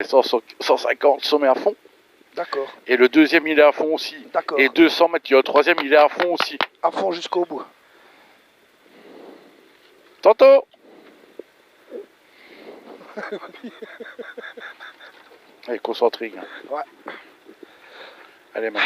150 sommet à fond. D'accord. Et le deuxième il est à fond aussi. D'accord. Et 200 mètres, le troisième il est à fond aussi. À fond jusqu'au bout. Tantôt. Allez, concentré. Hein. Ouais. Allez, man.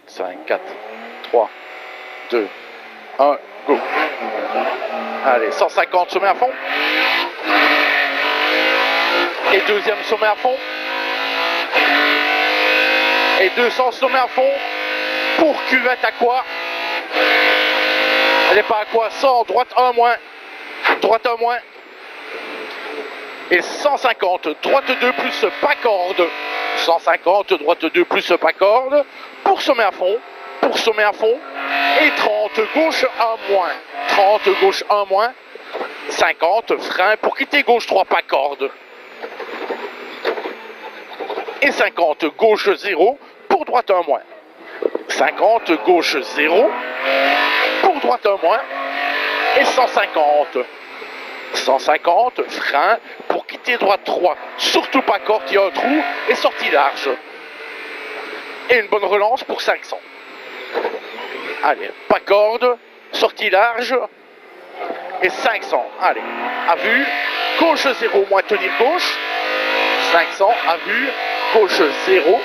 Cinq, 4, 3, 2, 1, go. Allez, 150 sommet à fond. Et deuxième sommet à fond. Et 200 sommet à fond. Pour cuvette à quoi? Elle n'est pas à quoi? 100, droite 1 moins. Droite 1 moins. Et 150, droite 2 plus pas corde. 150, droite 2 plus pas corde. Pour sommet à fond. Pour sommet à fond. Et 30, gauche 1 moins. 30, gauche 1 moins. 50, frein pour quitter gauche 3 pas corde. Et 50, gauche 0 pour droite 1 moins. 50, gauche 0 pour droite 1 moins. Et 150. 150, frein pour quitter droite 3. Surtout pas corde, il y a un trou et sortie large. Et une bonne relance pour 500. Allez, pas corde, sortie large. Et 500, allez, à vue, gauche 0 moins tenir gauche. 500, à vue, gauche 0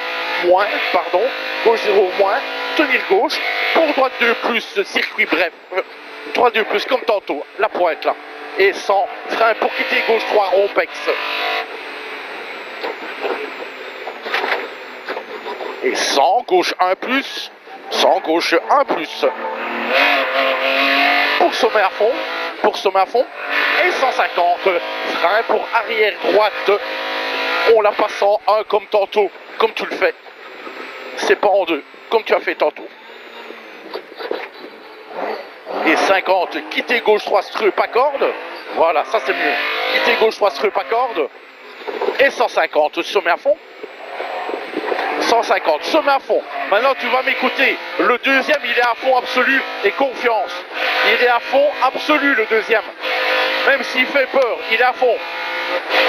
moins, pardon, gauche 0 moins, tenir gauche. Pour droite 2 plus, circuit bref. Droite 2 plus comme tantôt, la pointe là. Et 100, frein pour quitter gauche 3, rompex. Et 100, gauche 1 plus, 100, gauche 1 plus. Pour sommet à fond, pour sommet à fond. Et 150, frein pour arrière droite. On la passe en 1 comme tantôt, comme tu le fais. C'est pas en 2, comme tu as fait tantôt. Et 50, quitter gauche 3, streux, pas corde. Voilà, ça c'est mieux. Quitter gauche 3, streux, pas corde. Et 150, sommet à fond. 150, sommet à fond. Maintenant tu vas m'écouter. Le deuxième il est à fond absolu et confiance. Il est à fond absolu le deuxième. Même s'il fait peur, il est à fond.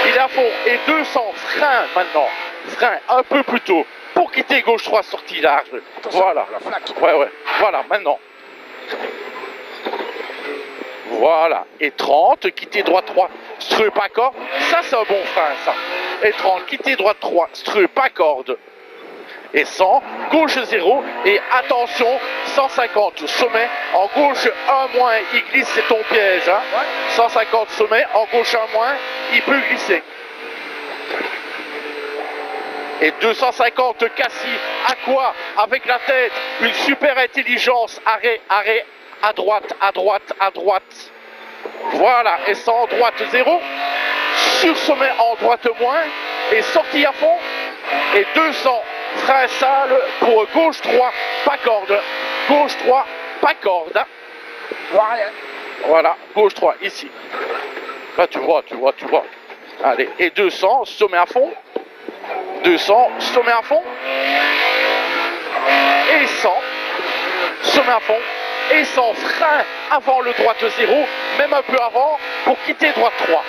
Il est à fond. Et 200, frein maintenant. Frein un peu plus tôt. Pour quitter gauche 3, sortie large. Voilà. Ouais. Voilà, maintenant. Voilà. Et 30, quitter droite 3, streux, pas corde. Ça c'est un bon frein ça. Et 30, quitter droite 3, streux, pas corde. Et 100, gauche 0, et attention, 150 sommet, en gauche 1 moins, il glisse, c'est ton piège. Hein. 150 sommet, en gauche 1 moins, il peut glisser. Et 250 Cassis, à quoi? Avec la tête, une super intelligence, arrêt, à droite, à droite, à droite. Voilà, et 100 droite 0, sur sommet en droite moins, et sortie à fond, et 200. Frein sale pour gauche 3, pas corde. Gauche 3, pas corde. Voilà, gauche 3, ici. Là, tu vois. Allez, et 200, sommet à fond. 200, sommet à fond. Et 100, sommet à fond. Et 100, frein avant le droite 0, même un peu avant, pour quitter droite 3.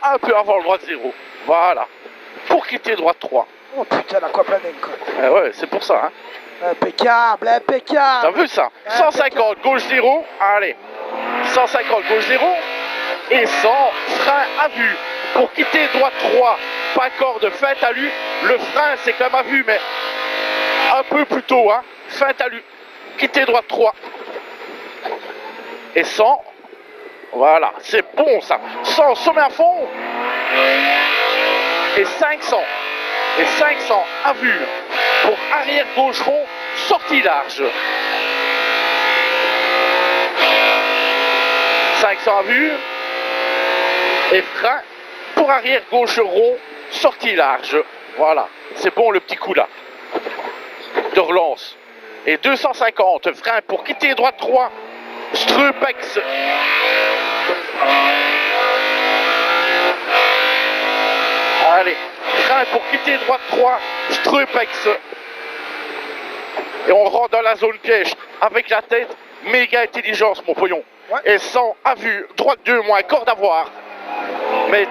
Un peu avant le droite 0. Voilà, pour quitter droite 3. Oh putain, l'aquaplaning quoi. Ouais, c'est pour ça. Hein. Impeccable, impeccable. T'as vu ça? 150, gauche 0, allez. 150, gauche 0. Et 100, frein à vue. Pour quitter droite 3, pas corde, fin talus. Le frein, c'est comme à vue, mais un peu plus tôt. Hein. Fin talus. Quitter droite 3. Et 100, voilà, c'est bon ça. 100, sommet à fond. Et 500. Et 500 à vue pour arrière gauche rond, sortie large. 500 à vue et frein pour arrière gauche rond, sortie large. Voilà, c'est bon le petit coup là de relance. Et 250, frein pour quitter droite 3, Streupex. frein pour quitter droite 3, Strupex. Et on rentre dans la zone piège avec la tête, méga intelligence mon poillon. Ouais. Et 100 à vue, droite 2 moins, corde à voir. Mais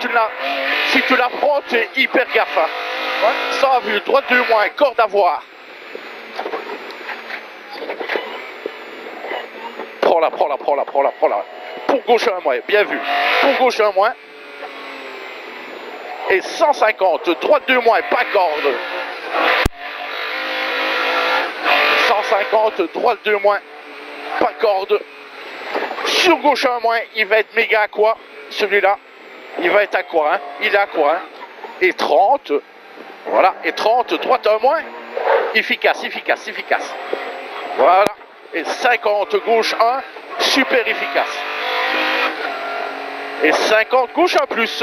si tu la prends, tu es hyper gaffe. Hein. Ouais. 100 à vue, droite 2 moins, corde à voir. Prends-la. Pour gauche 1 moins, bien vu. Pour gauche 1 moins. Et 150, droite 2 moins, pas corde. 150, droite 2 moins, pas corde. Sur gauche 1 moins, il va être méga à quoi? Celui-là, il va être à quoi? Hein? Il est à quoi? Hein? Et 30, voilà, et 30, droite 1 moins, efficace. Voilà, et 50, gauche 1, super efficace. Et 50, gauche 1 plus.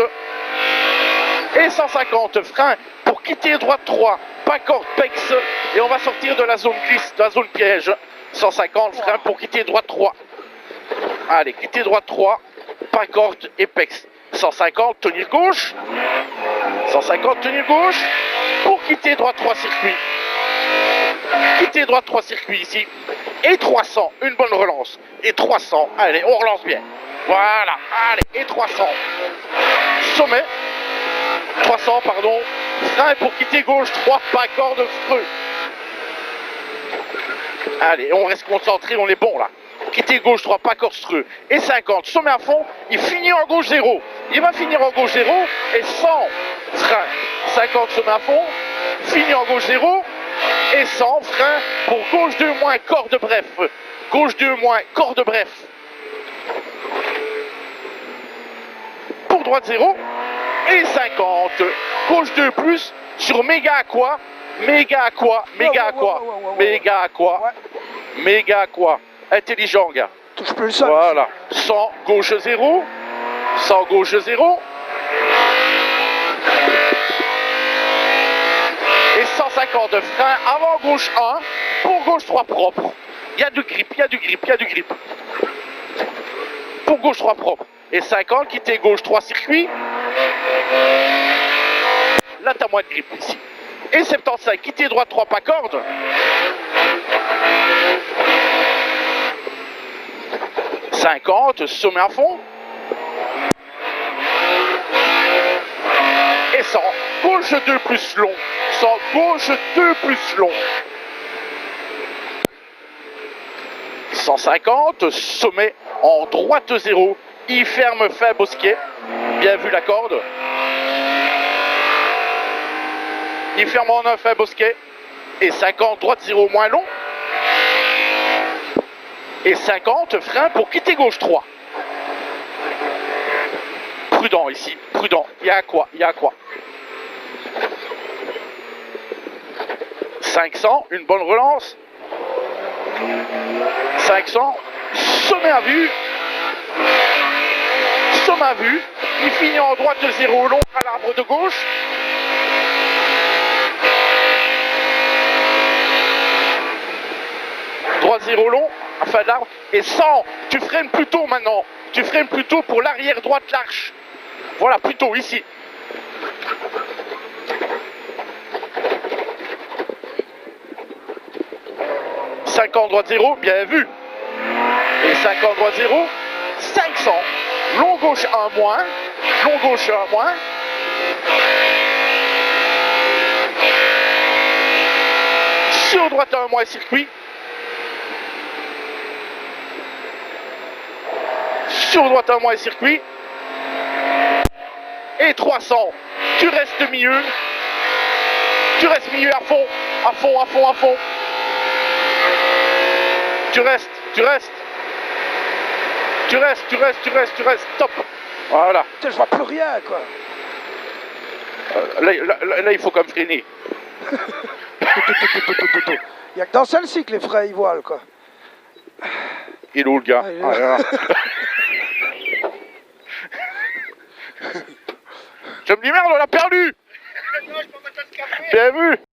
Et 150, frein pour quitter droite 3, pas corde, pex. Et on va sortir de la zone glisse, de la zone piège. 150, frein pour quitter droite 3. Allez, quitter droite 3, pas corde et pex. 150, tenir gauche. 150, tenir gauche. Pour quitter droite 3 circuit. Quitter droite 3 circuit ici. Et 300, une bonne relance. Et 300, allez, on relance bien. Voilà, allez, et 300. Sommet. 300, pardon. Frein pour quitter gauche 3, pas corde, creux. Allez, on reste concentré, on est bon là. Quitter gauche 3, pas corde, creux. Et 50, sommet à fond, il finit en gauche 0. Il va finir en gauche 0 et 100, frein. 50, sommet à fond, finit en gauche 0 et 100, frein pour gauche 2 moins, corde bref. Gauche 2 moins, corde bref. Pour droite 0 et 50. Gauche 2 plus sur méga à quoi? Méga à quoi? Méga à quoi? Méga à quoi? Méga à quoi? Intelligent, gars. Touche plus le sol. Voilà. 100, gauche 0. 100, gauche 0. Et 150 frein avant gauche 1. Pour gauche 3 propre. Il y a du grip. Pour gauche 3 propre. Et 50, quitter gauche 3 circuits. Là, t'as moins de grip ici. Et 75, quitter droite 3 pas corde. « 50, sommet à fond. Et 100, gauche 2 plus long. 100, gauche 2 plus long. 150, sommet en droite 0. Il ferme fin bosquet. Bien vu la corde. Il ferme en 9 fin bosquet. Et 50, droite 0 moins long. Et 50, frein pour quitter gauche 3. Prudent ici, prudent. Il y a quoi? 500, une bonne relance. 500, sommet à vue. Il finit en droite 0 long à l'arbre de gauche. Droite 0 long, à fin de l'arbre. Et 100, tu freines plutôt maintenant. Tu freines plutôt pour l'arrière droite l'arche. Voilà, plutôt ici. « 50 droite 0, bien vu. Et 50 droite 0, 500. Long gauche 1 moins. Long gauche 1 moins. Sur droite 1 moins circuit. Sur droite 1 moins circuit. Et 300. Tu restes milieu. Tu restes milieu à fond. À fond. Tu restes. Top. Voilà. Putain, je vois plus rien, quoi. Là, il faut comme freiner. Il n'y a que dans celle-ci que les freins ils voilent, quoi. Il est où le gars? Je me dis merde, on l'a perdu. Bien vu.